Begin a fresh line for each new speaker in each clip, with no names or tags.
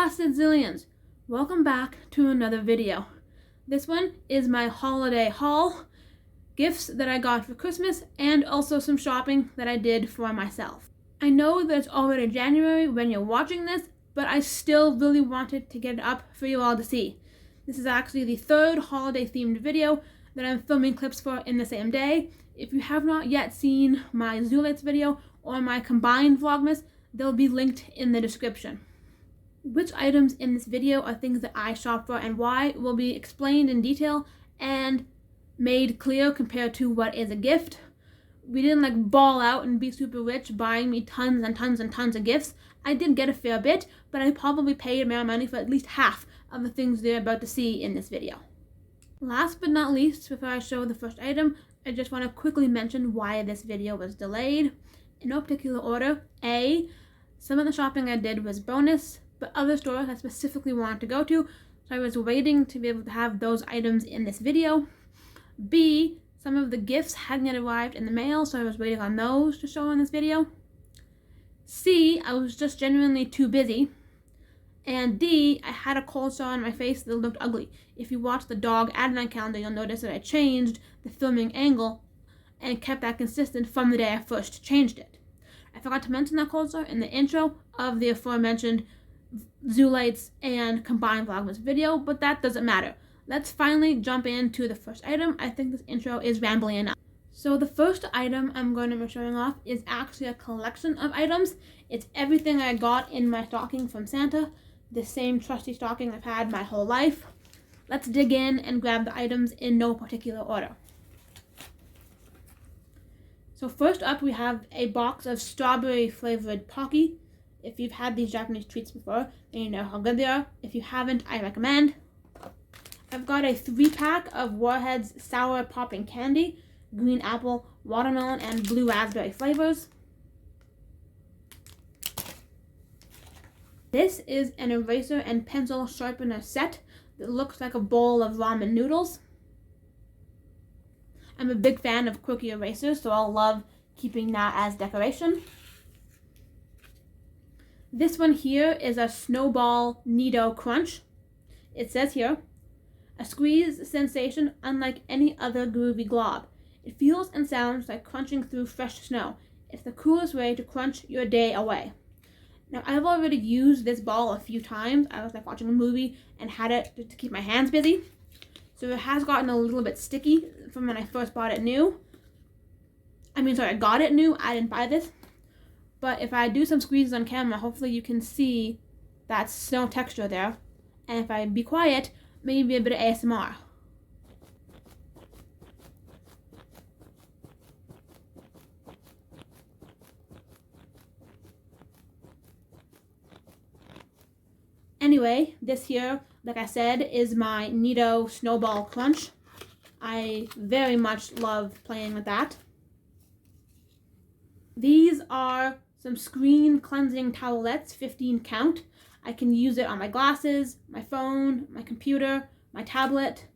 Aloha Sydzillians! Welcome back to another video. This one is my holiday haul, gifts that I got for Christmas, and also some shopping that I did for myself. I know that it's already January when you're watching this, but I still really wanted to get it up for you all to see. This is actually the third holiday themed video that I'm filming clips for in the same day. If you have not yet seen my Zoolates video or my combined Vlogmas, they'll be linked in the description. Which items in this video are things that I shop for and why will be explained in detail and made clear compared to what is a gift. We didn't ball out and be super rich buying me tons and tons and tons of gifts. I did get a fair bit, but I probably paid my money for at least half of the things they're about to see in this video. Last but not least, before I show the first item, I just want to quickly mention why this video was delayed. In no particular order. A, some of the shopping I did was bonus, but other stores I specifically wanted to go to, so I was waiting to be able to have those items in this video. B, some of the gifts hadn't yet arrived in the mail, so I was waiting on those to show in this video. C, I was just genuinely too busy. And D, I had a cold sore on my face that looked ugly. If you watch the dog advent calendar, you'll notice that I changed the filming angle and kept that consistent from the day I first changed it. I forgot to mention that cold sore in the intro of the aforementioned Zoolates and combined Vlogmas video, but that doesn't matter. Let's finally jump into the first item. I think this intro is rambling enough. So the first item I'm going to be showing off is actually a collection of items. It's everything I got in my stocking from Santa, the same trusty stocking I've had my whole life. Let's dig in and grab the items in no particular order. So first up, we have a box of strawberry flavored Pocky. If you've had these Japanese treats before, then you know how good they are. If you haven't, I recommend. I've got a 3-pack of Warhead's Sour Popping Candy, green apple, watermelon, and blue raspberry flavors. This is an eraser and pencil sharpener set that looks like a bowl of ramen noodles. I'm a big fan of quirky erasers, so I'll love keeping that as decoration. This one here is a Snowball Nido Crunch. It says here, a squeeze sensation unlike any other groovy glob. It feels and sounds like crunching through fresh snow. It's the coolest way to crunch your day away. Now, I've already used this ball a few times. I was watching a movie and had it to keep my hands busy. So it has gotten a little bit sticky from when I first bought it new. I got it new. I didn't buy this. But if I do some squeezes on camera, hopefully you can see that snow texture there. And if I be quiet, maybe a bit of ASMR. Anyway, this here, like I said, is my Nido Snowball Crunch. I very much love playing with that. These are some screen cleansing towelettes, 15 count. I can use it on my glasses, my phone, my computer, my tablet.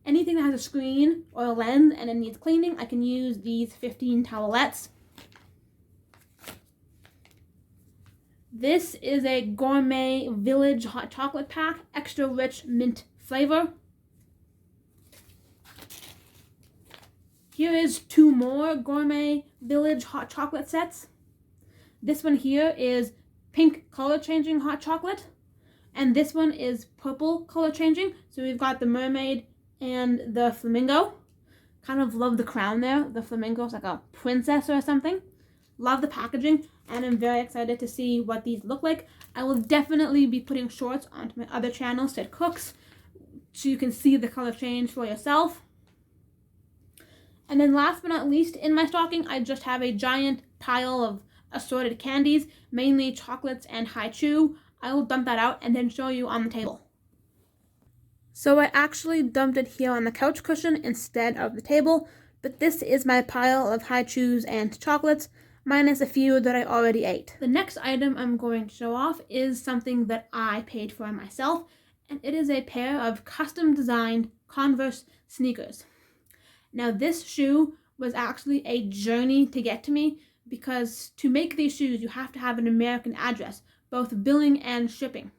Anything that has a screen or a lens and it needs cleaning, I can use these 15 towelettes. This is a Gourmet Village hot chocolate pack, extra rich mint flavor. Here is 2 more Gourmet Village hot chocolate sets. This one here is pink color changing hot chocolate, and this one is purple color changing. So we've got the mermaid and the flamingo. Kind of love the crown there. The flamingo is like a princess or something. Love the packaging, and I'm very excited to see what these look like. I will definitely be putting shorts onto my other channel, Sid Cooks, so you can see the color change for yourself. And then last but not least, in my stocking, I just have a giant pile of assorted candies, mainly chocolates and high chew. I will dump that out and then show you on the table. So I actually dumped it here on the couch cushion instead of the table, but this is my pile of high chews and chocolates, minus a few that I already ate. The next item I'm going to show off is something that I paid for myself, and it is a pair of custom designed Converse sneakers. Now this shoe was actually a journey to get to me because to make these shoes, you have to have an American address, both billing and shipping.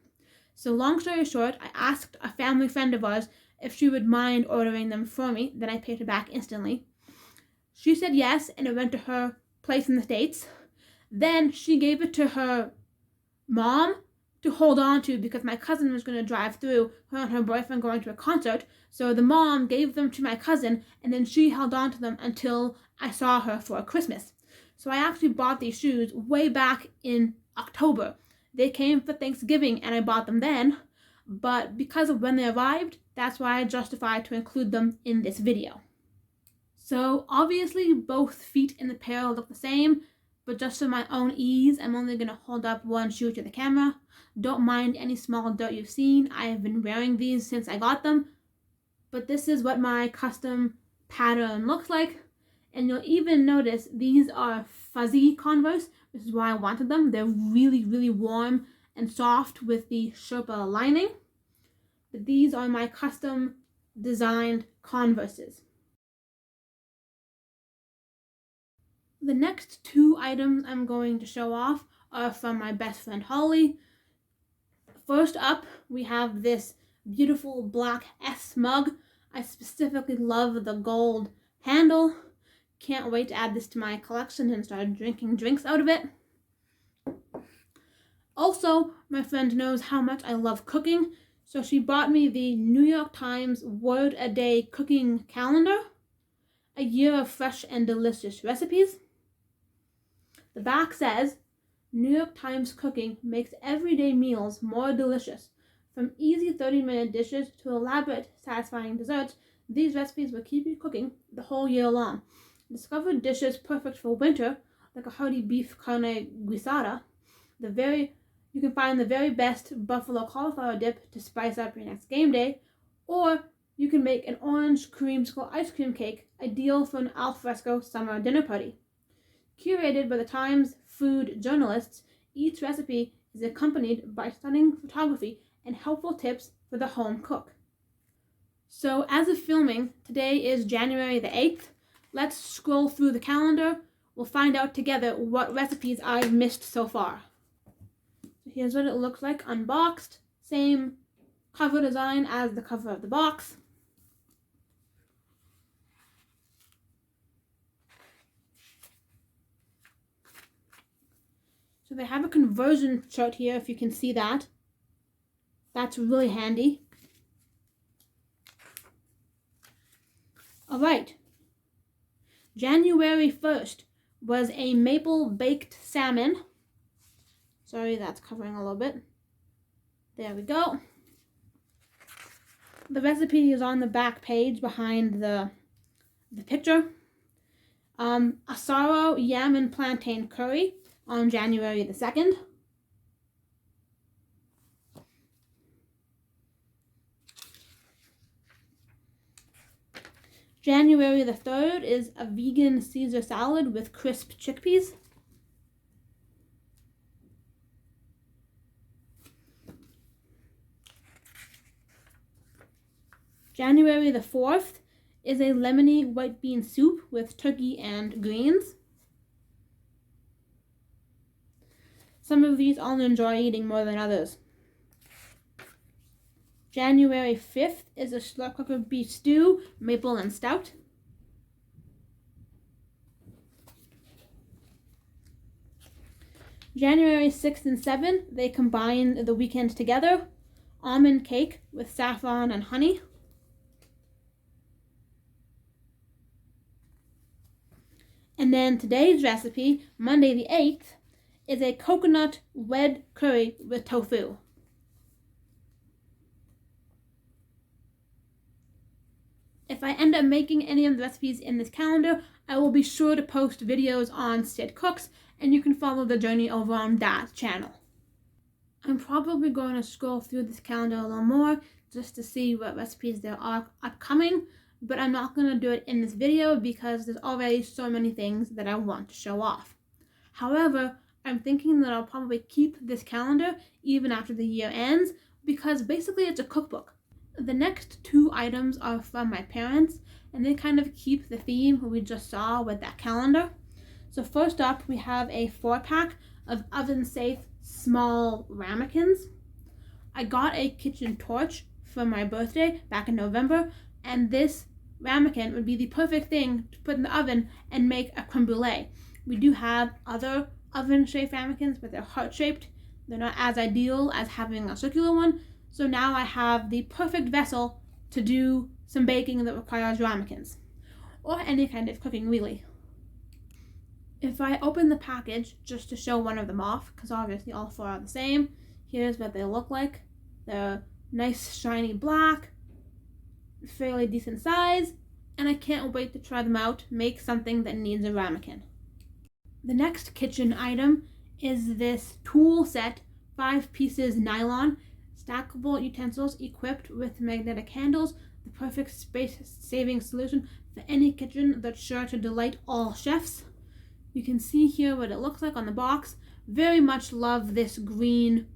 So long story short, I asked a family friend of ours if she would mind ordering them for me, then I paid her back instantly. She said yes, and it went to her place in the States. Then she gave it to her mom to hold on to because my cousin was going to drive through, her and her boyfriend going to a concert. So the mom gave them to my cousin, and then she held on to them until I saw her for Christmas. So I actually bought these shoes way back in October. They came for Thanksgiving and I bought them then, but because of when they arrived, that's why I justified to include them in this video. So obviously both feet in the pair look the same, but just for my own ease, I'm only going to hold up one shoe to the camera. Don't mind any small dirt you've seen. I have been wearing these since I got them, but this is what my custom pattern looks like. And you'll even notice these are fuzzy Converse, which is why I wanted them. They're really, really warm and soft with the Sherpa lining. But these are my custom designed Converses. The next two items I'm going to show off are from my best friend Holly. First up, we have this beautiful black S mug. I specifically love the gold handle. Can't wait to add this to my collection and start drinking drinks out of it. Also, my friend knows how much I love cooking, so she bought me the New York Times Word a Day cooking calendar, a year of fresh and delicious recipes. The back says, New York Times cooking makes everyday meals more delicious. From easy 30-minute dishes to elaborate, satisfying desserts, these recipes will keep you cooking the whole year long. Discover dishes perfect for winter, like a hearty beef carne guisada. You can find the very best buffalo cauliflower dip to spice up your next game day, or you can make an orange creamsicle ice cream cake, ideal for an alfresco summer dinner party. Curated by the Times food journalists, each recipe is accompanied by stunning photography and helpful tips for the home cook. So as of filming, today is January the 8th. Let's scroll through the calendar. We'll find out together what recipes I've missed so far. So here's what it looks like unboxed. Same cover design as the cover of the box. So they have a conversion chart here, if you can see that. That's really handy. All right. January 1st was a maple baked salmon. Sorry, that's covering a little bit. There we go. The recipe is on the back page behind the picture. Asaro yam and plantain curry on January the 2nd. January the 3rd is a vegan Caesar salad with crisp chickpeas. January the 4th is a lemony white bean soup with turkey and greens. Some of these I'll enjoy eating more than others. January 5th is a slow cooker beef stew, maple and stout. January 6th and 7th, they combine the weekend together. Almond cake with saffron and honey. And then today's recipe, Monday the 8th, is a coconut red curry with tofu. If I end up making any of the recipes in this calendar, I will be sure to post videos on Sid Cooks, and you can follow the journey over on that channel. I'm probably going to scroll through this calendar a little more just to see what recipes there are upcoming, but I'm not going to do it in this video because there's already so many things that I want to show off. However, I'm thinking that I'll probably keep this calendar even after the year ends because basically it's a cookbook. The next two items are from my parents, and they kind of keep the theme we just saw with that calendar. So first up, we have a 4-pack of oven-safe small ramekins. I got a kitchen torch for my birthday back in November, and this ramekin would be the perfect thing to put in the oven and make a creme brulee. We do have other oven-shaped ramekins, but they're heart-shaped. They're not as ideal as having a circular one, so now I have the perfect vessel to do some baking that requires ramekins, or any kind of cooking really. If I open the package just to show one of them off, because obviously all four are the same, here's what they look like. They're nice shiny black, fairly decent size, and I can't wait to try them out, make something that needs a ramekin. The next kitchen item is this tool set, 5 pieces nylon, stackable utensils equipped with magnetic handles, the perfect space-saving solution for any kitchen that's sure to delight all chefs. You can see here what it looks like on the box. Very much love this green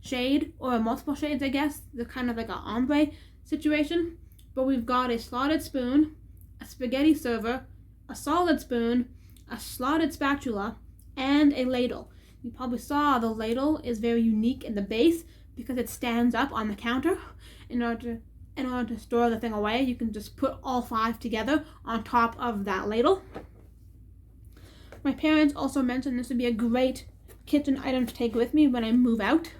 shade, or multiple shades I guess. They're kind of like an ombre situation. But we've got a slotted spoon, a spaghetti server, a solid spoon, a slotted spatula, and a ladle. You probably saw the ladle is very unique in the base because it stands up on the counter. In order to store the thing away, you can just put all 5 together on top of that ladle. My parents also mentioned this would be a great kitchen item to take with me when I move out.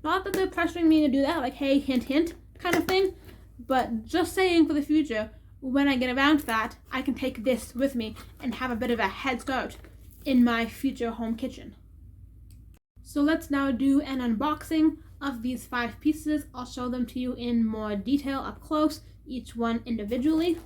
Not that they're pressuring me to do that, like, hey, hint, hint, kind of thing, but just saying for the future, when I get around to that, I can take this with me and have a bit of a head start in my future home kitchen. So let's now do an unboxing of these 5 pieces. I'll show them to you in more detail up close, each one individually.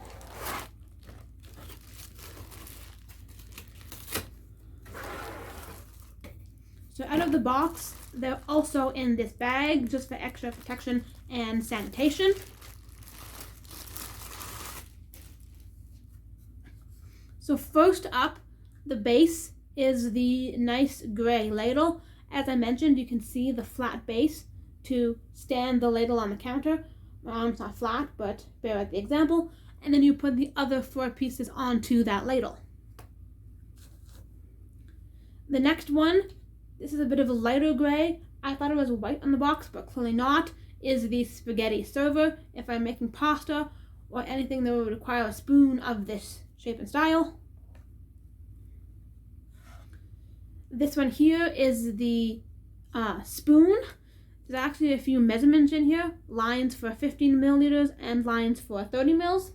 So out of the box, they're also in this bag just for extra protection and sanitation. So first up, the base is the nice gray ladle. As I mentioned, you can see the flat base to stand the ladle on the counter. My arm's not flat, but bear with the example. And then you put the other 4 pieces onto that ladle. The next one, this is a bit of a lighter gray. I thought it was white on the box, but clearly not, is the spaghetti server. If I'm making pasta or anything that would require a spoon of this shape and style. This one here is the spoon. There's actually a few measurements in here, lines for 15 milliliters and lines for 30 mils.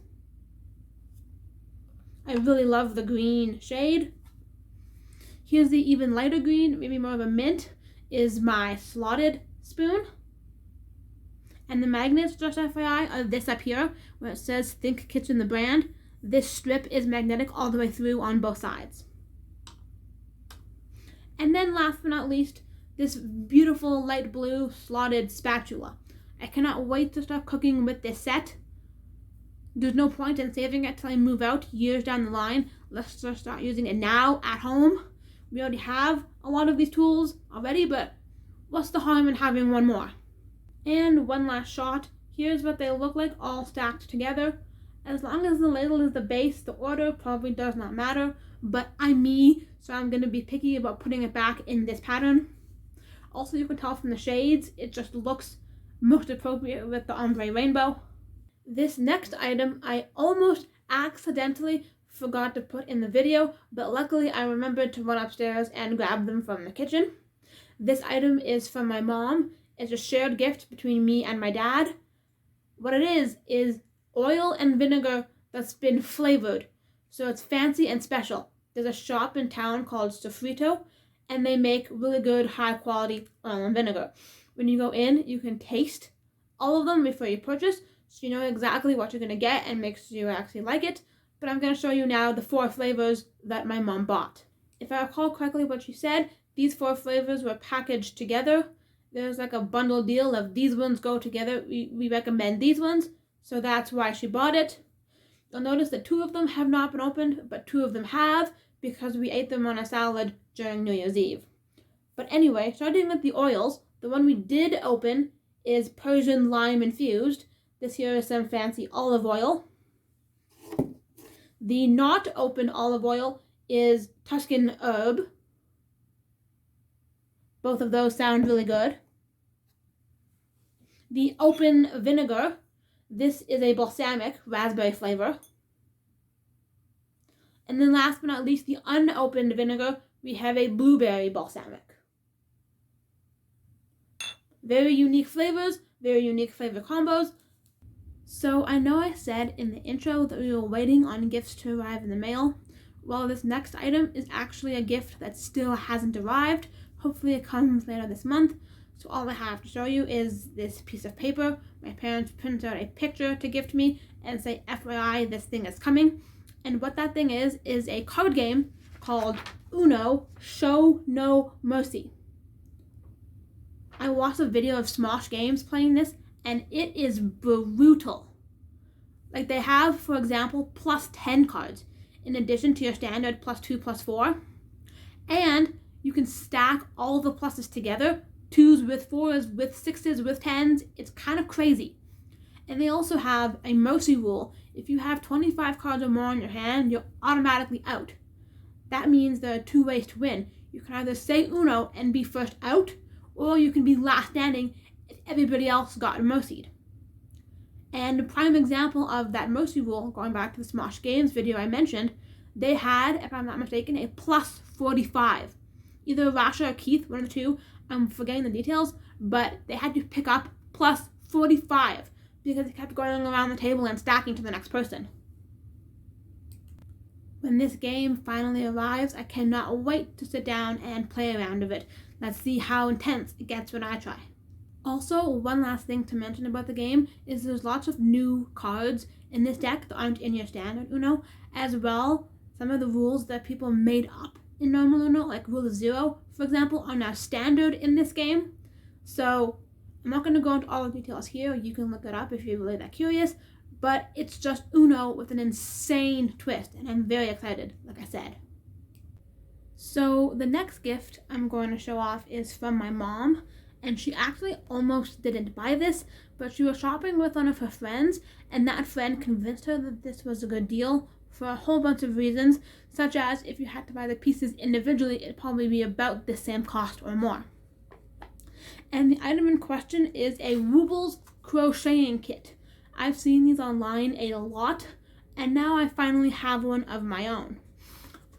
I really love the green shade. Here's the even lighter green, maybe more of a mint, is my slotted spoon. And the magnets, just FYI, are this up here, where it says Think Kitchen the brand. This strip is magnetic all the way through on both sides. And then last but not least, this beautiful light blue slotted spatula. I cannot wait to start cooking with this set. There's no point in saving it till I move out years down the line. Let's just start using it now at home. We already have a lot of these tools already, but what's the harm in having one more? And one last shot. Here's what they look like all stacked together. As long as the ladle is the base, the order probably does not matter, but I'm me, so I'm going to be picky about putting it back in this pattern. Also, you can tell from the shades, it just looks most appropriate with the ombre rainbow. This next item, I almost accidentally forgot to put in the video, but luckily I remembered to run upstairs and grab them from the kitchen. This item is from my mom. It's a shared gift between me and my dad. What it is oil and vinegar that's been flavored, so it's fancy and special. There's a shop in town called Sofrito, and they make really good high quality oil and vinegar. When you go in, you can taste all of them before you purchase, so you know exactly what you're going to get and make sure you actually like it. But I'm going to show you now the 4 flavors that my mom bought. If I recall correctly what she said, these 4 flavors were packaged together. There's like a bundle deal of these ones go together. We recommend these ones, so that's why she bought it. You'll notice that 2 of them have not been opened, but 2 of them have, because we ate them on a salad during New Year's Eve. But anyway, starting with the oils, the one we did open is Persian lime infused. This here is some fancy olive oil. The not open olive oil is Tuscan herb. Both of those sound really good. The open vinegar, this is a balsamic raspberry flavor. And then last but not least, the unopened vinegar, we have a blueberry balsamic. Very unique flavors, very unique flavor combos. So I know I said in the intro that we were waiting on gifts to arrive in the mail. Well, this next item is actually a gift that still hasn't arrived. Hopefully it comes later this month. So all I have to show you is this piece of paper. My parents printed out a picture to gift me and say, FYI, this thing is coming. And what that thing is a card game called Uno, Show No Mercy. I watched a video of Smosh Games playing this, and it is brutal. Like, they have, for example, plus 10 cards in addition to your standard plus 2, plus 4. And you can stack all the pluses together, 2s with 4s, with 6s, with 10s. It's kind of crazy. And they also have a mercy rule. If you have 25 cards or more in your hand, you're automatically out. That means there are 2 ways to win. You can either say Uno and be first out, or you can be last standing if everybody else got mercied. And a prime example of that mercy rule, going back to the Smosh Games video I mentioned, they had, if I'm not mistaken, a plus 45. Either Rasha or Keith, one of the two, I'm forgetting the details, but they had to pick up plus 45 because they kept going around the table and stacking to the next person. When this game finally arrives, I cannot wait to sit down and play a round of it. Let's see how intense it gets when I try. Also, one last thing to mention about the game is there's lots of new cards in this deck that aren't in your standard Uno. As well, some of the rules that people made up in normal Uno, like Rule 0, for example, are now standard in this game. So, I'm not going to go into all the details here. You can look it up if you're really that curious. But it's just Uno with an insane twist, and I'm very excited, like I said. So the next gift I'm going to show off is from my mom, and she actually almost didn't buy this, but she was shopping with one of her friends, and that friend convinced her that this was a good deal for a whole bunch of reasons, such as if you had to buy the pieces individually, it'd probably be about the same cost or more. And the item in question is a Rubles crocheting kit. I've seen these online a lot, and now I finally have one of my own.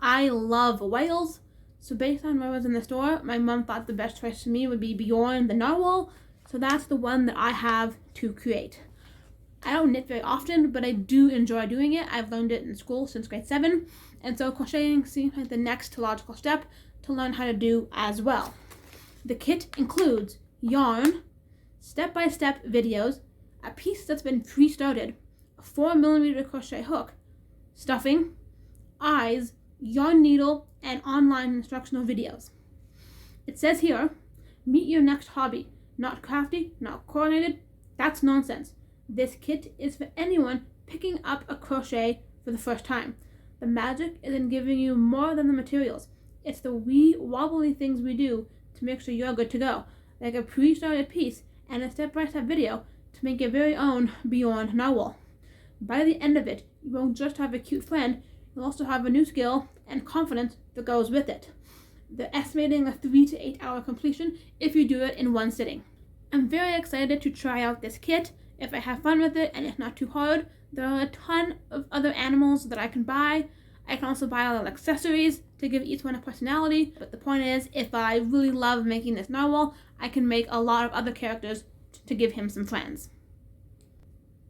I love whales, so based on what was in the store, my mom thought the best choice for me would be Bjorn the narwhal, so that's the one that I have to create. I don't knit very often, but I do enjoy doing it. I've learned it in school since grade 7, and so crocheting seems like the next logical step to learn how to do as well. The kit includes yarn, step-by-step videos, a piece that's been pre-started, a 4mm crochet hook, stuffing, eyes, yarn needle, and online instructional videos. It says here, meet your next hobby. Not crafty, not coordinated, that's nonsense. This kit is for anyone picking up a crochet for the first time. The magic is in giving you more than the materials. It's the wee wobbly things we do to make sure you're good to go, like a pre-started piece and a step-by-step video to make your very own Bjorn narwhal. By the end of it, you won't just have a cute friend, you'll also have a new skill and confidence that goes with it. They're estimating a 3 to 8 hour completion if you do it in one sitting. I'm very excited to try out this kit. If I have fun with it and it's not too hard, there are a ton of other animals that I can buy. I can also buy little accessories to give each one a personality, but the point is, if I really love making this narwhal, I can make a lot of other characters to give him some friends.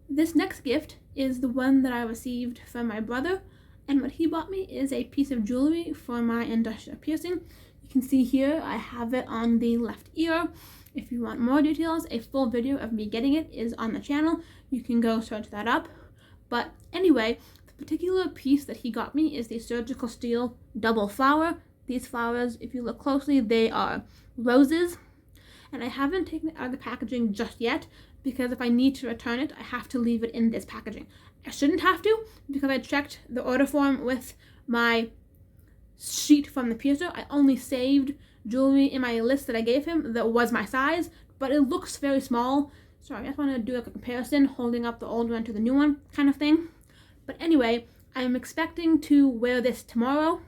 This next gift is the one that I received from my brother, and what he bought me is a piece of jewelry for my industrial piercing. You can see here I have it on the left ear. If you want more details, a full video of me getting it is on the channel. You can go search that up. But anyway, the particular piece that he got me is the surgical steel double flower. These flowers, if you look closely, they are roses. And I haven't taken it out of the packaging just yet, because if I need to return it, I have to leave it in this packaging. I shouldn't have to, because I checked the order form with my sheet from the piercer. I only saved jewelry in my list that I gave him that was my size, but it looks very small. So I just want to do like a comparison, holding up the old one to the new one kind of thing. But anyway, I'm expecting to wear this tomorrow.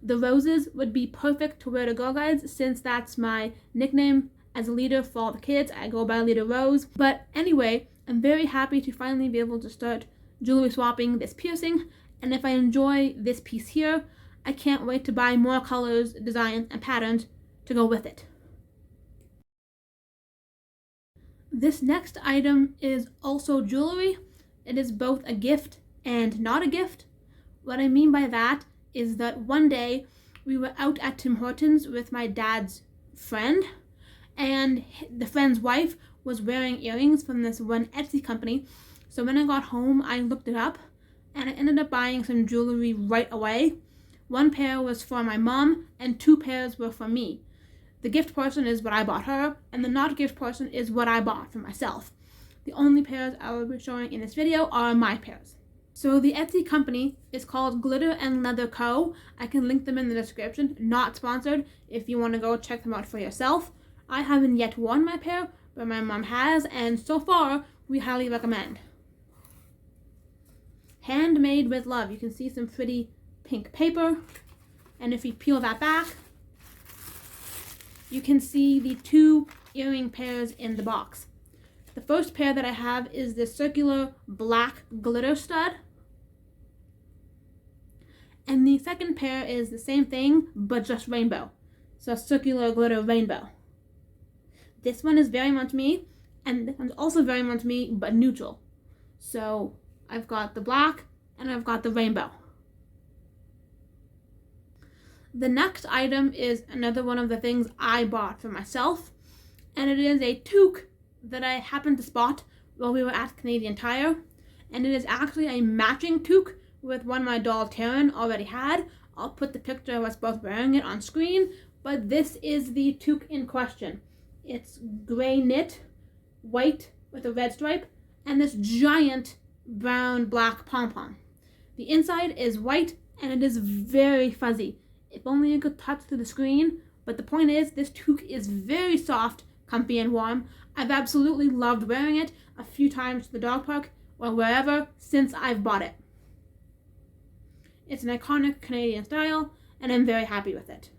The roses would be perfect to wear to Girl Guides, since that's my nickname as a leader for all the kids. I go by Leader Rose. But anyway, I'm very happy to finally be able to start jewelry swapping this piercing. And if I enjoy this piece here, I can't wait to buy more colors, designs, and patterns to go with it. This next item is also jewelry. It is both a gift and not a gift. What I mean by that is that one day we were out at Tim Hortons with my dad's friend, and the friend's wife was wearing earrings from this one Etsy company. So when I got home, I looked it up and I ended up buying some jewelry right away. One pair was for my mom and 2 pairs were for me. The gift portion is what I bought her, and the not gift portion is what I bought for myself. The only pairs I will be showing in this video are my pairs. So the Etsy company is called Glitter and Leather Co. I can link them in the description. Not sponsored if you want to go check them out for yourself. I haven't yet worn my pair, but my mom has, and so far we highly recommend. Handmade with love. You can see some pretty pink paper, and if you peel that back, you can see the 2 earring pairs in the box. The first pair that I have is this circular black glitter stud. And the second pair is the same thing, but just rainbow. So circular glitter rainbow. This one is very much me, and this one's also very much me, but neutral. So I've got the black, and I've got the rainbow. The next item is another one of the things I bought for myself, and it is a toque that I happened to spot while we were at Canadian Tire, and it is actually a matching toque with one my doll Taryn already had. I'll put the picture of us both wearing it on screen, but this is the toque in question. It's gray knit, white with a red stripe, and this giant brown black pom-pom. The inside is white, and it is very fuzzy. If only you could touch through the screen, but the point is this toque is very soft, comfy, and warm. I've absolutely loved wearing it a few times to the dog park or wherever since I've bought it. It's an iconic Canadian style, and I'm very happy with it.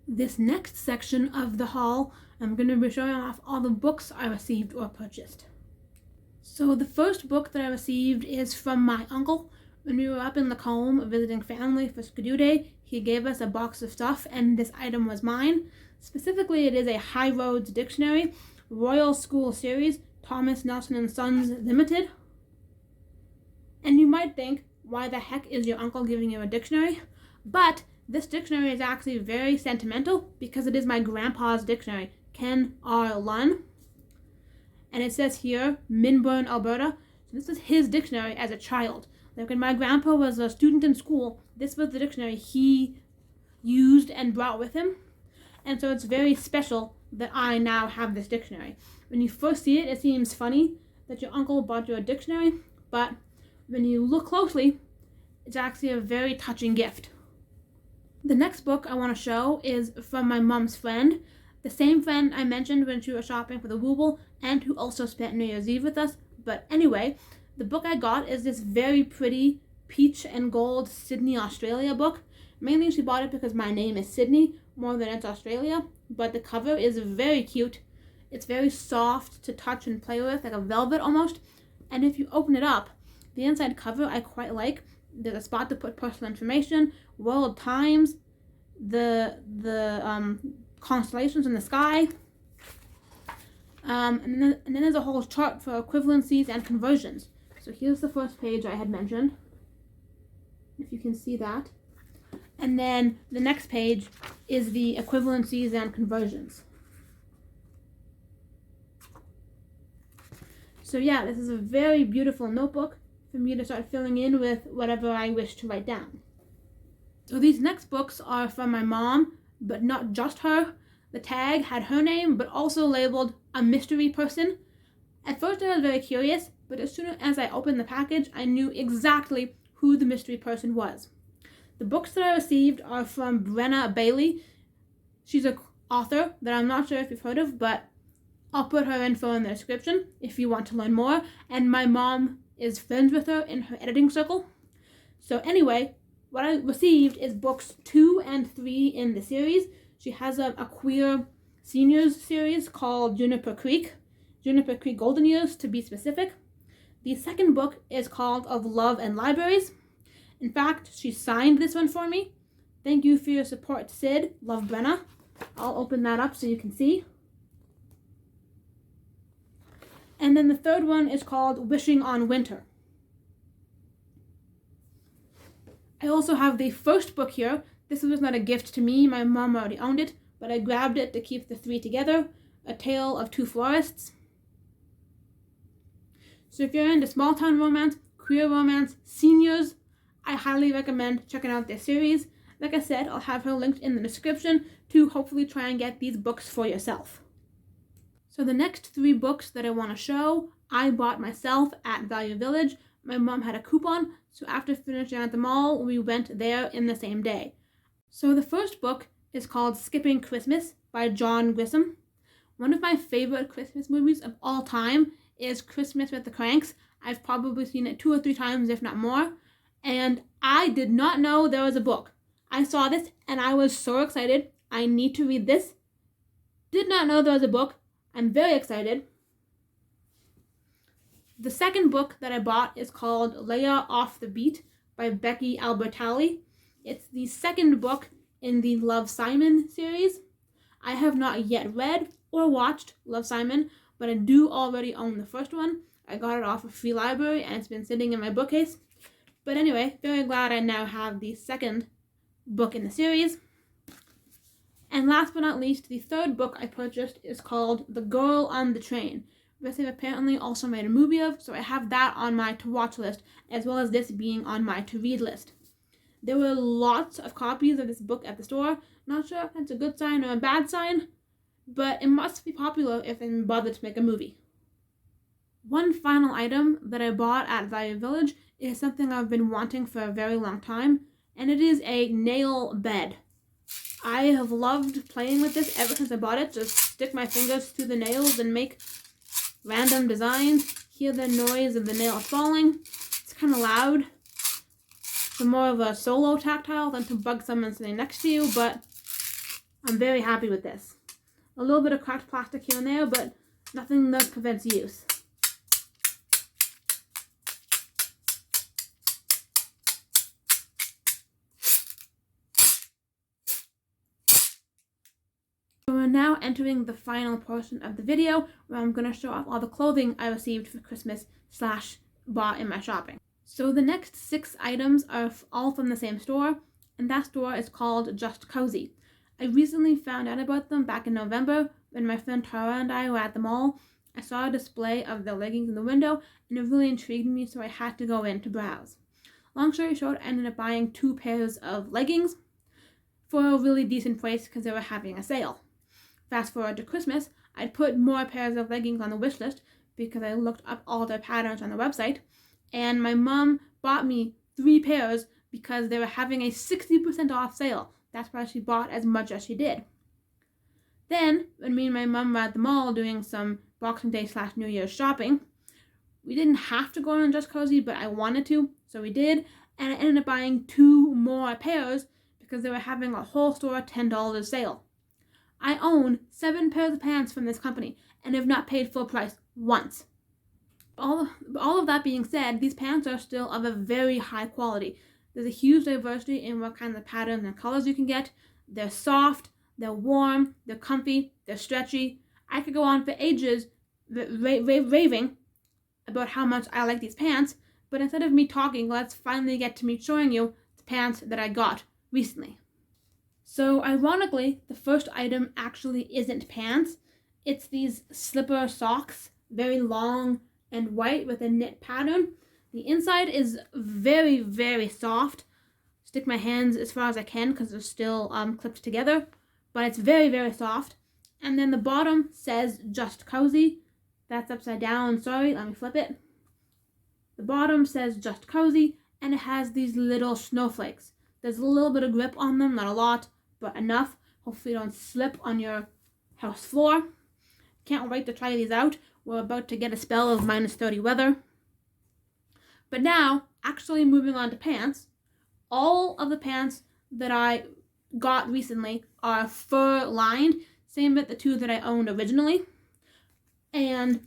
This next section of the haul, I'm going to be showing off all the books I received or purchased. So the first book that I received is from my uncle. When we were up in Lacombe visiting family for Skidoo Day, he gave us a box of stuff, and this item was mine. Specifically, it is a High Roads Dictionary, Royal School Series, Thomas Nelson & Sons Limited. And you might think, why the heck is your uncle giving you a dictionary? But this dictionary is actually very sentimental because it is my grandpa's dictionary, Ken R. Lunn. And it says here, Minburn, Alberta. So this is his dictionary as a child. Like when my grandpa was a student in school, this was the dictionary he used and brought with him. And so it's very special that I now have this dictionary. When you first see it, it seems funny that your uncle bought you a dictionary, but when you look closely, it's actually a very touching gift. The next book I want to show is from my mom's friend, the same friend I mentioned when she was shopping for the ruble and who also spent New Year's Eve with us. But anyway, the book I got is this very pretty peach and gold Sydney, Australia book. Mainly she bought it because my name is Sydney more than it's Australia, but the cover is very cute. It's very soft to touch and play with, like a velvet almost. And if you open it up, the inside cover I quite like. There's a spot to put personal information, world times, the constellations in the sky. And then there's a whole chart for equivalencies and conversions. So here's the first page I had mentioned, if you can see that. And then the next page is the equivalencies and conversions. So yeah, this is a very beautiful notebook for me to start filling in with whatever I wish to write down. So these next books are from my mom, but not just her. The tag had her name, but also labeled a mystery person. At first I was very curious, but as soon as I opened the package, I knew exactly who the mystery person was. The books that I received are from Brenna Bailey. She's an author that I'm not sure if you've heard of, but I'll put her info in the description if you want to learn more. And my mom is friends with her in her editing circle. So anyway, what I received is books 2 and 3 in the series. She has a queer seniors series called Juniper Creek Golden Years to be specific. The second book is called Of Love and Libraries. In fact, she signed this one for me. Thank you for your support, Sid. Love, Brenna. I'll open that up so you can see. And then the third one is called Wishing on Winter. I also have the first book here. This was not a gift to me. My mom already owned it, but I grabbed it to keep the three together. A Tale of Two Florists. So if you're into small town romance, queer romance, seniors, I highly recommend checking out this series. Like I said, I'll have her linked in the description to hopefully try and get these books for yourself. So the next three books that I want to show, I bought myself at Value Village. My mom had a coupon, so after finishing at the mall, we went there in the same day. So the first book is called Skipping Christmas by John Grisham. One of my favorite Christmas movies of all time is Christmas with the Cranks. I've probably seen it 2 or 3 times, if not more. And I did not know there was a book. I saw this and I was so excited. I need to read this. Did not know there was a book. I'm very excited. The second book that I bought is called Leia Off the Beat by Becky Albertalli. It's the second book in the Love, Simon series. I have not yet read or watched Love, Simon, but I do already own the first one. I got it off a free library and it's been sitting in my bookcase. But anyway, very glad I now have the second book in the series. And last but not least, the third book I purchased is called The Girl on the Train, which they've apparently also made a movie of, so I have that on my to-watch list, as well as this being on my to-read list. There were lots of copies of this book at the store. Not sure if that's a good sign or a bad sign, but it must be popular if they bothered to make a movie. One final item that I bought at Value Village is something I've been wanting for a very long time, and it is a nail bed. I have loved playing with this ever since I bought it. Just stick my fingers through the nails and make random designs. Hear the noise of the nail falling. It's kind of loud. It's more of a solo tactile than to bug someone sitting next to you, but I'm very happy with this. A little bit of cracked plastic here and there, but nothing that prevents use. So we're now entering the final portion of the video where I'm going to show off all the clothing I received for Christmas / bought in my shopping. So the next 6 items are all from the same store, and that store is called Just Cozy. I recently found out about them back in November when my friend Tara and I were at the mall. I saw a display of their leggings in the window and it really intrigued me, so I had to go in to browse. Long story short, I ended up buying 2 pairs of leggings for a really decent price because they were having a sale. Fast forward to Christmas, I'd put more pairs of leggings on the wish list because I looked up all their patterns on the website, and my mom bought me 3 pairs because they were having a 60% off sale. That's why she bought as much as she did. Then, when me and my mom were at the mall doing some Boxing Day / New Year's shopping, we didn't have to go on Just Cozy, but I wanted to, so we did, and I ended up buying 2 more pairs because they were having a whole store $10 sale. I own 7 pairs of pants from this company and have not paid full price once. All of that being said, these pants are still of a very high quality. There's a huge diversity in what kinds of patterns and colors you can get. They're soft, they're warm, they're comfy, they're stretchy. I could go on for ages raving about how much I like these pants, but instead of me talking, let's finally get to me showing you the pants that I got recently. So ironically, the first item actually isn't pants. It's these slipper socks, very long and white with a knit pattern. The inside is very, very soft. Stick my hands as far as I can because they're still clipped together, but it's very, very soft. And then the bottom says Just Cozy. That's upside down, sorry, let me flip it. The bottom says Just Cozy, and it has these little snowflakes. There's a little bit of grip on them, not a lot, but enough. Hopefully you don't slip on your house floor. Can't wait to try these out. We're about to get a spell of -30 weather. But now, actually moving on to pants. All of the pants that I got recently are fur lined, same with the two that I owned originally. And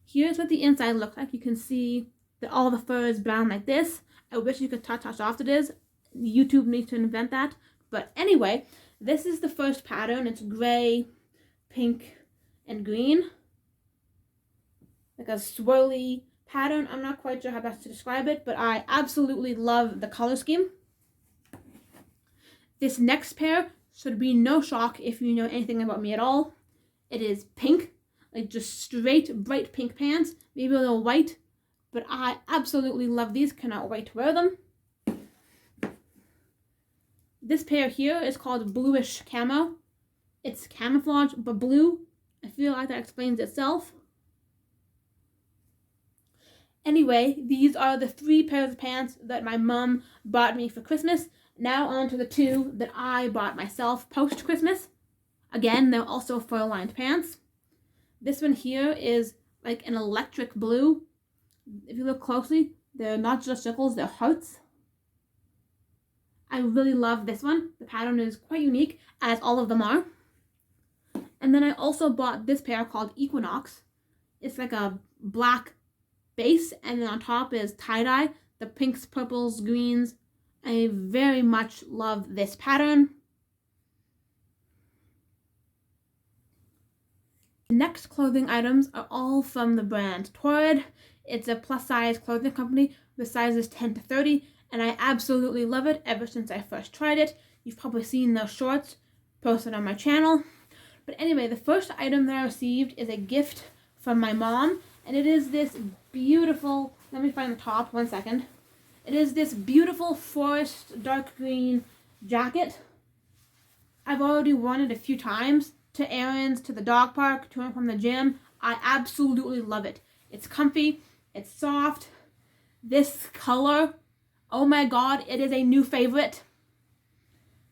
here's what the inside looks like. You can see that all the fur is brown like this. I wish you could touch how soft it is. YouTube needs to invent that. But anyway, this is the first pattern. It's gray, pink, and green. Like a swirly pattern. I'm not quite sure how best to describe it, but I absolutely love the color scheme. This next pair should be no shock if you know anything about me at all. It is pink, like just straight bright pink pants, maybe a little white, but I absolutely love these. Cannot wait to wear them. This pair here is called bluish camo. It's camouflage, but blue. I feel like that explains itself. Anyway, these are the 3 pairs of pants that my mom bought me for Christmas. Now on to the 2 that I bought myself post-Christmas. Again, they're also fur-lined pants. This one here is like an electric blue. If you look closely, they're not just circles, they're hearts. I really love this one. The pattern is quite unique, as all of them are. And then I also bought this pair called Equinox. It's like a black base, and then on top is tie-dye, the pinks, purples, greens. I very much love this pattern. The next clothing items are all from the brand Torrid. It's a plus-size clothing company with sizes 10 to 30, and I absolutely love it ever since I first tried it. You've probably seen those shorts posted on my channel. But anyway, the first item that I received is a gift from my mom, and it is this beautiful, let me find the top, 1 second. It is this beautiful forest dark green jacket. I've already worn it a few times, to errands, to the dog park, to and from the gym. I absolutely love it. It's comfy, it's soft. This color, oh my god, it is a new favorite.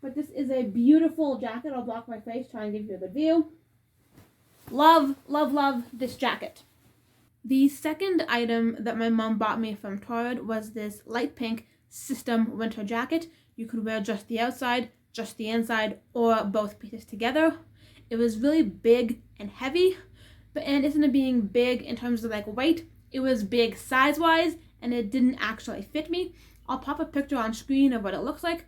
But this is a beautiful jacket. I'll block my face, try and give you a good view. Love, love, love this jacket. The second item that my mom bought me from Torrid was this light pink system winter jacket. You could wear just the outside, just the inside, or both pieces together. It was really big and heavy, but in addition to being big in terms of like weight, it was big size-wise, and it didn't actually fit me. I'll pop a picture on screen of what it looks like.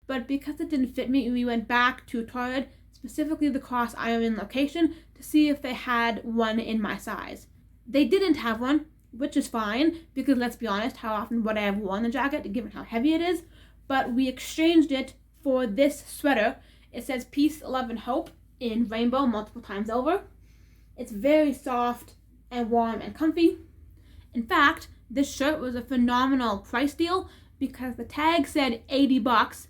But because it didn't fit me, we went back to Torrid, specifically the Cross Island location, to see if they had one in my size. They didn't have one, which is fine, because let's be honest, how often would I have worn a jacket, given how heavy it is? But we exchanged it for this sweater. It says peace, love, and hope in rainbow multiple times over. It's very soft and warm and comfy. In fact, this shirt was a phenomenal price deal because the tag said $80,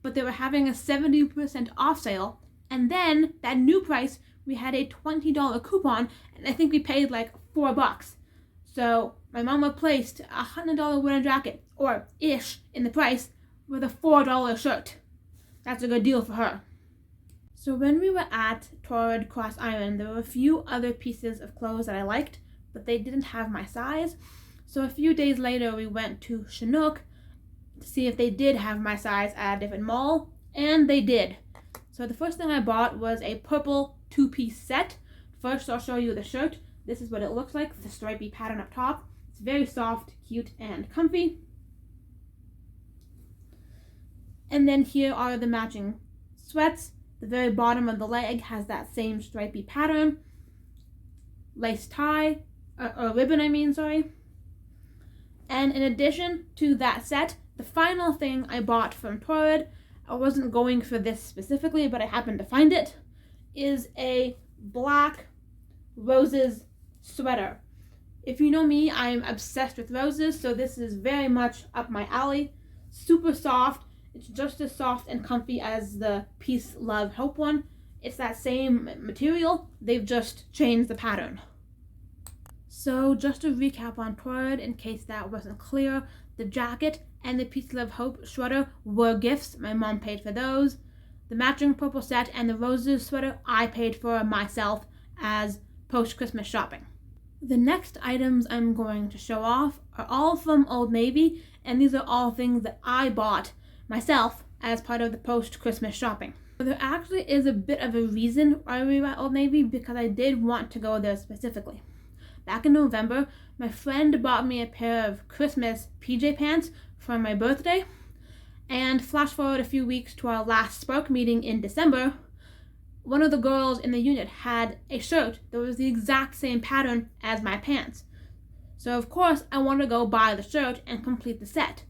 but they were having a 70% off sale. And then that new price, we had a $20 coupon, and I think we paid like $4. So my mom replaced a $100 winter jacket, or ish, in the price with a $4 shirt. That's a good deal for her. So when we were at Torrid Cross Island, there were a few other pieces of clothes that I liked, but they didn't have my size. So a few days later, we went to Chinook to see if they did have my size at a different mall, and they did. So the first thing I bought was a purple 2-piece set. First, I'll show you the shirt. This is what it looks like, the stripy pattern up top. It's very soft, cute, and comfy. And then here are the matching sweats. The very bottom of the leg has that same stripy pattern. Lace tie, or ribbon I mean, sorry. And in addition to that set, the final thing I bought from Torrid, I wasn't going for this specifically, but I happened to find it, is a black roses sweater. If you know me, I'm obsessed with roses, so this is very much up my alley. Super soft. It's just as soft and comfy as the Peace, Love, Hope one. It's that same material, they've just changed the pattern. So just to recap on Torrid, in case that wasn't clear, the jacket and the Peace, Love, Hope sweater were gifts. My mom paid for those. The matching purple set and the roses sweater I paid for myself as post-Christmas shopping. The next items I'm going to show off are all from Old Navy, and these are all things that I bought myself as part of the post-Christmas shopping. There actually is a bit of a reason why we were at Old Navy, because I did want to go there specifically. Back in November, my friend bought me a pair of Christmas PJ pants for my birthday, and flash forward a few weeks to our last Spark meeting in December, one of the girls in the unit had a shirt that was the exact same pattern as my pants. So of course I wanted to go buy the shirt and complete the set.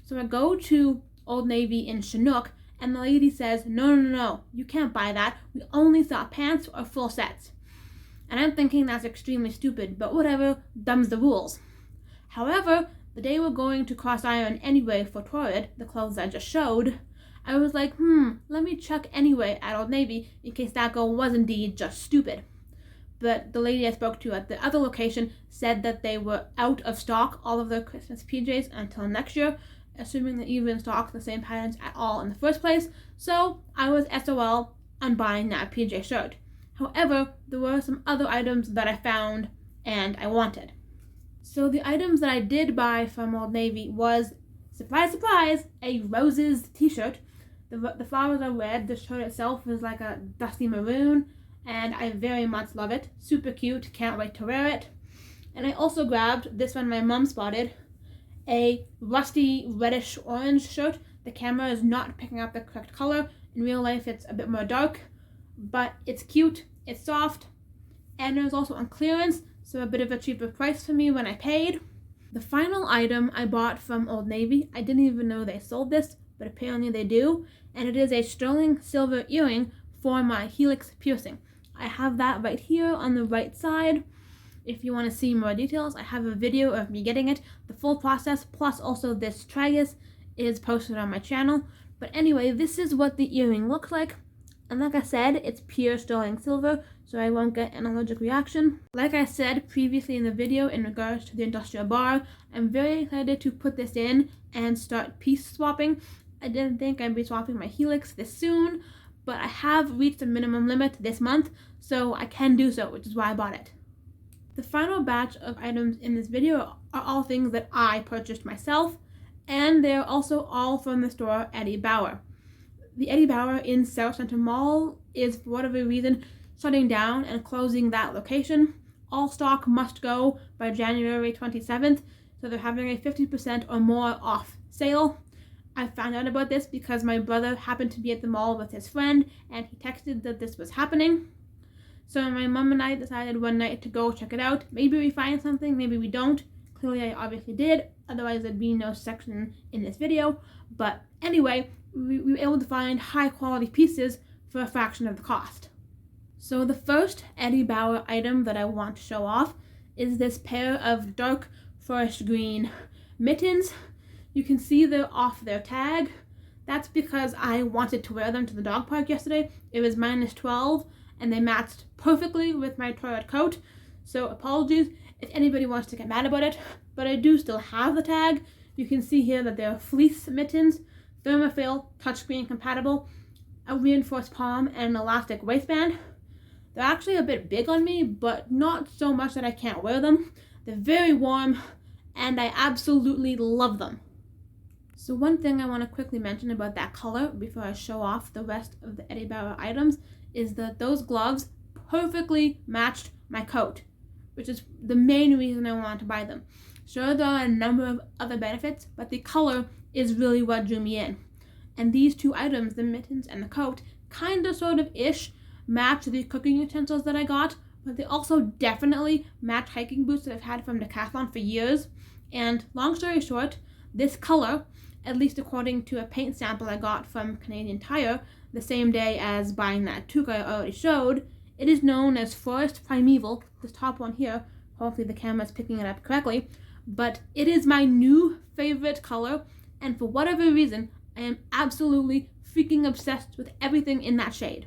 So I go to Old Navy in Chinook, and the lady says, no, you can't buy that. We only sell pants or full sets. And I'm thinking that's extremely stupid, but whatever, them's the rules. However, the day we're going to Cross Iron anyway for Torrid, the clothes I just showed, I was like, let me check anyway at Old Navy in case that girl was indeed just stupid. But the lady I spoke to at the other location said that they were out of stock, all of their Christmas PJs, until next year, assuming that even stock the same patterns at all in the first place. So I was SOL on buying that PJ shirt. However, there were some other items that I found and I wanted. So the items that I did buy from Old Navy was, surprise, surprise, a roses t-shirt. The flowers are red, the shirt itself is like a dusty maroon, and I very much love it. Super cute, can't wait to wear it. And I also grabbed, this one my mom spotted, a rusty reddish orange shirt. The camera is not picking up the correct color. In real life it's a bit more dark, but it's cute, it's soft, and it was also on clearance, so a bit of a cheaper price for me when I paid. The final item I bought from Old Navy, I didn't even know they sold this, but apparently they do, and it is a sterling silver earring for my helix piercing. I have that right here on the right side. If you want to see more details, I have a video of me getting it. The full process, plus also this tragus, is posted on my channel. But anyway, this is what the earring looks like. And like I said, it's pure sterling silver, so I won't get an allergic reaction. Like I said previously in the video in regards to the industrial bar, I'm very excited to put this in and start piece swapping. I didn't think I'd be swapping my helix this soon, but I have reached a minimum limit this month, so I can do so, which is why I bought it. The final batch of items in this video are all things that I purchased myself, and they're also all from the store Eddie Bauer. The Eddie Bauer in South Center Mall is, for whatever reason, shutting down and closing that location. All stock must go by January 27th, so they're having a 50% or more off sale. I found out about this because my brother happened to be at the mall with his friend, and he texted that this was happening. So my mom and I decided one night to go check it out. Maybe we find something, maybe we don't. Clearly I obviously did, otherwise there'd be no section in this video. But anyway, we were able to find high quality pieces for a fraction of the cost. So the first Eddie Bauer item that I want to show off is this pair of dark forest green mittens. You can see they're off their tag. That's because I wanted to wear them to the dog park yesterday. It was -12 and they matched perfectly with my Torrid coat. So apologies if anybody wants to get mad about it, but I do still have the tag. You can see here that they're fleece mittens, thermofill, touchscreen compatible, a reinforced palm, and an elastic waistband. They're actually a bit big on me, but not so much that I can't wear them. They're very warm, and I absolutely love them. So one thing I want to quickly mention about that color before I show off the rest of the Eddie Bauer items is that those gloves perfectly matched my coat, which is the main reason I wanted to buy them. Sure, there are a number of other benefits, but the color is really what drew me in. And these two items, the mittens and the coat, kind of sort of ish match the cooking utensils that I got, but they also definitely match hiking boots that I've had from Decathlon for years. And long story short, this color, at least according to a paint sample I got from Canadian Tire the same day as buying that toque I already showed, it is known as Forest Primeval, this top one here. Hopefully the camera's picking it up correctly, but it is my new favorite color, and for whatever reason, I am absolutely freaking obsessed with everything in that shade.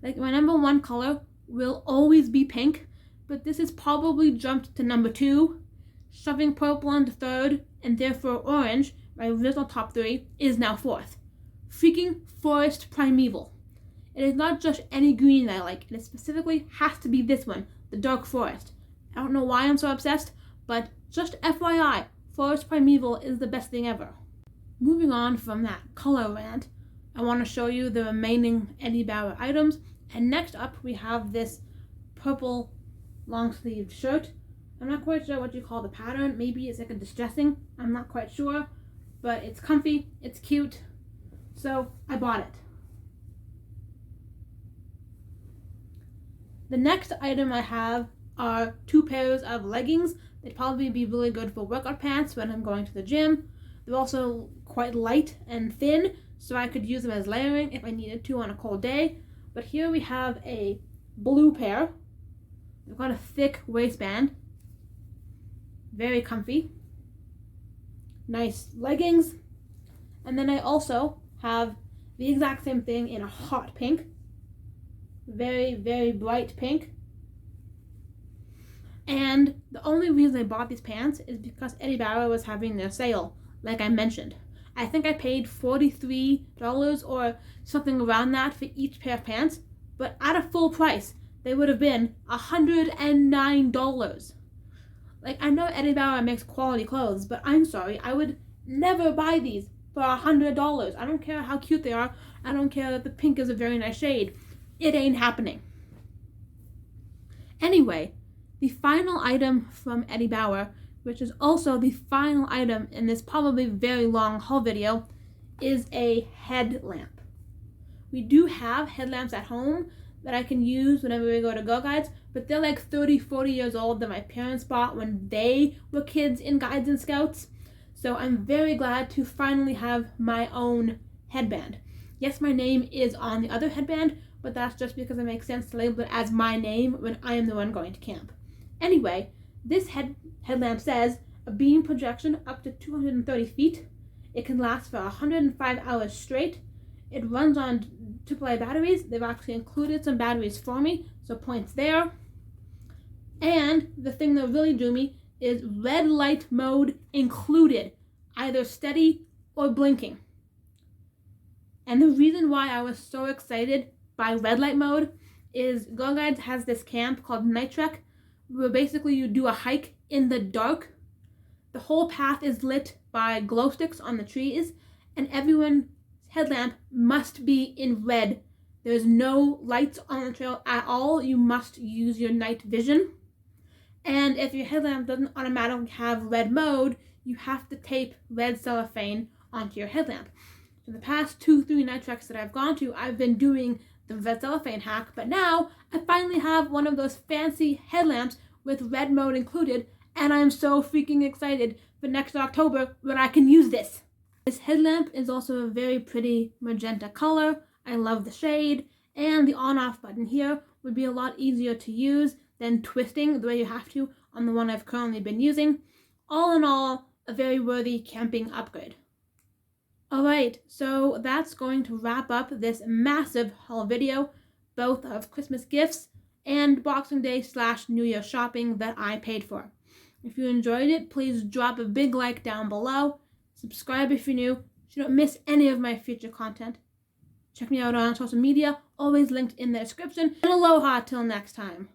Like, my number one color will always be pink, but this has probably jumped to number 2, shoving purple onto 3rd, and therefore orange, my original top 3, is now 4th. Freaking Forest Primeval. It is not just any green that I like, it specifically has to be this one, the dark forest. I don't know why I'm so obsessed, but just FYI, Forest Primeval is the best thing ever. Moving on from that color rant, I want to show you the remaining Eddie Bauer items. And next up, we have this purple long-sleeved shirt. I'm not quite sure what you call the pattern. Maybe it's like a distressing. I'm not quite sure. But it's comfy, it's cute, so I bought it. The next item I have are 2 pairs of leggings. They'd probably be really good for workout pants when I'm going to the gym. They're also quite light and thin, so I could use them as layering if I needed to on a cold day. But here we have a blue pair. They've got a thick waistband. Very comfy. Nice leggings. And then I also have the exact same thing in a hot pink. Very, very bright pink. And the only reason I bought these pants is because Eddie Bauer was having their sale, like I mentioned. I think I paid $43 or something around that for each pair of pants, but at a full price, they would have been $109. Like, I know Eddie Bauer makes quality clothes, but I'm sorry, I would never buy these for $100. I don't care how cute they are. I don't care that the pink is a very nice shade. It ain't happening. Anyway, the final item from Eddie Bauer, which is also the final item in this probably very long haul video, is a headlamp. We do have headlamps at home that I can use whenever we go to Girl Guides, but they're like 30, 40 years old that my parents bought when they were kids in Guides and Scouts. So I'm very glad to finally have my own headband. Yes, my name is on the other headband, but that's just because it makes sense to label it as my name when I am the one going to camp. Anyway, this headlamp says a beam projection up to 230 feet. It can last for 105 hours straight. It runs on AAA batteries. They've actually included some batteries for me, so points there. And the thing that really drew me is red light mode included, either steady or blinking. And the reason why I was so excited by red light mode is Girl Guides has this camp called Night Trek, where basically you do a hike in the dark. The whole path is lit by glow sticks on the trees, and everyone's headlamp must be in red. There's no lights on the trail at all. You must use your night vision. And if your headlamp doesn't automatically have red mode, you have to tape red cellophane onto your headlamp. For the past 2-3 night treks that I've gone to, I've been doing the red cellophane hack, but now I finally have one of those fancy headlamps with red mode included, and I'm so freaking excited for next October when I can use this. This headlamp is also a very pretty magenta color. I love the shade, and the on-off button here would be a lot easier to use than twisting the way you have to on the one I've currently been using. All in all, a very worthy camping upgrade. Alright, so that's going to wrap up this massive haul video, both of Christmas gifts and Boxing Day / New Year shopping that I paid for. If you enjoyed it, please drop a big like down below. Subscribe if you're new so you don't miss any of my future content. Check me out on social media, always linked in the description. And aloha till next time.